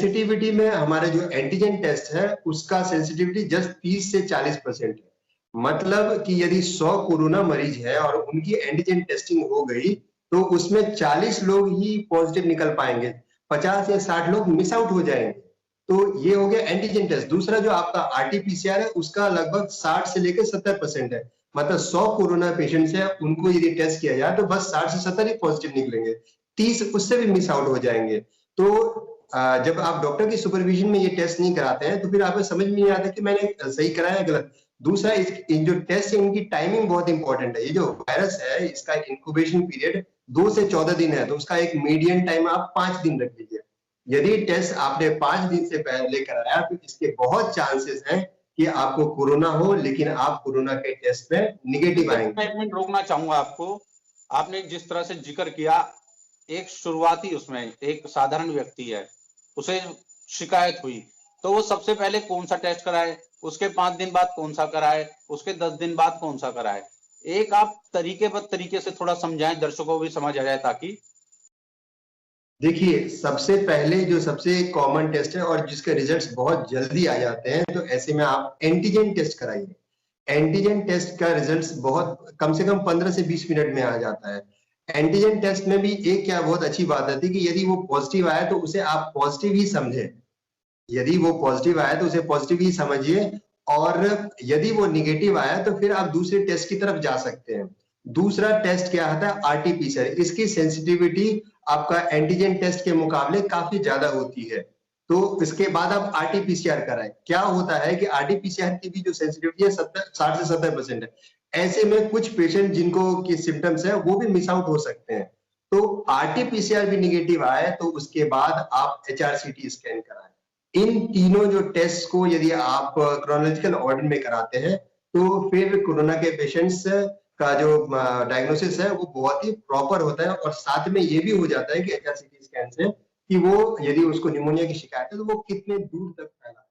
Sensitivity में हमारे जो एंटीजन टेस्ट है उसका सेंसिटिविटी जस्ट 30 से 40% है। मतलब कि यदि 100 कोरोना मरीज है और उनकी एंटीजन टेस्टिंग हो गई तो उसमें 40 लोग ही पॉजिटिव निकल पाएंगे, 50 या 60 लोग मिस आउट हो जाएंगे। तो ये हो गया एंटीजन टेस्ट। दूसरा जो आपका आरटीपीसीआर है उसका लगभग 60 से लेकर 70% है। मतलब 100 कोरोना पेशेंट्स है उनको यदि टेस्ट किया जाए तो बस 60 से 70 ही पॉजिटिव निकलेंगे, 30 उससे भी मिस आउट हो जाएंगे। तो जब आप डॉक्टर की सुपरविजन में ये टेस्ट नहीं कराते हैं तो फिर आपको समझ में नहीं आता कि मैंने सही कराया है गलत। दूसरा इन जो टेस्ट है उनकी टाइमिंग बहुत इंपॉर्टेंट है। ये जो वायरस है इसका इंक्यूबेशन पीरियड 2 से 14 दिन है, तो उसका एक मीडियन टाइम आप 5 दिन रख लीजिए। यदि टेस्ट आपने 5 दिन से पहले कराया तो इसके बहुत चांसेस हैं कि आपको कोरोना हो, लेकिन आप कोरोना के टेस्ट पे निगेटिव आएंगे। मैं एक मिनट रोकना चाहूंगा आपको। आपने जिस तरह से जिक्र किया, एक शुरुआती उसमें एक साधारण व्यक्ति है, उसे शिकायत हुई तो वो सबसे पहले कौन सा टेस्ट कराए, उसके 5 दिन बाद कौन सा कराए, उसके 10 दिन बाद कौन सा कराए? एक आप तरीके से थोड़ा समझाएं, दर्शकों को भी समझ आ जाए। ताकि देखिए, सबसे पहले जो सबसे कॉमन टेस्ट है और जिसके रिजल्ट्स बहुत जल्दी आ जाते हैं, तो ऐसे में आप एंटीजन टेस्ट कराइए। एंटीजन टेस्ट का रिजल्ट्स बहुत कम से कम 15 से 20 मिनट में आ जाता है। एंटीजन टेस्ट में भी एक क्या बहुत अच्छी बात आती है कि यदि वो पॉजिटिव आया तो उसे आप पॉजिटिव ही समझे। यदि वो पॉजिटिव आया तो उसे पॉजिटिव ही समझिए, और यदि वो निगेटिव आया तो फिर आप दूसरे टेस्ट की तरफ जा सकते हैं। दूसरा टेस्ट क्या आता है? आरटीपीसीआर। इसकी सेंसिटिविटी आपका एंटीजन टेस्ट के मुकाबले काफी ज्यादा होती है। तो इसके बाद आप आरटीपीसीआर कराएं। क्या होता है कि आरटीपीसीआर की भी जो सेंसिटिविटी है 60 से 70% है। ऐसे में कुछ पेशेंट जिनको की सिम्टम्स है वो भी मिस आउट हो सकते हैं। तो आरटीपीसीआर भी निगेटिव आए तो उसके बाद आप एचआरसीटी स्कैन कराएं। इन तीनों जो टेस्ट को यदि आप क्रोनोलॉजिकल ऑर्डर में कराते हैं तो फिर कोरोना के पेशेंट्स का जो डायग्नोसिस है वो बहुत ही प्रॉपर होता है। और साथ में ये भी हो जाता है कि एचआरसीटी स्कैन से कि वो यदि उसको निमोनिया की शिकायत है तो वो कितने दूर तक फैला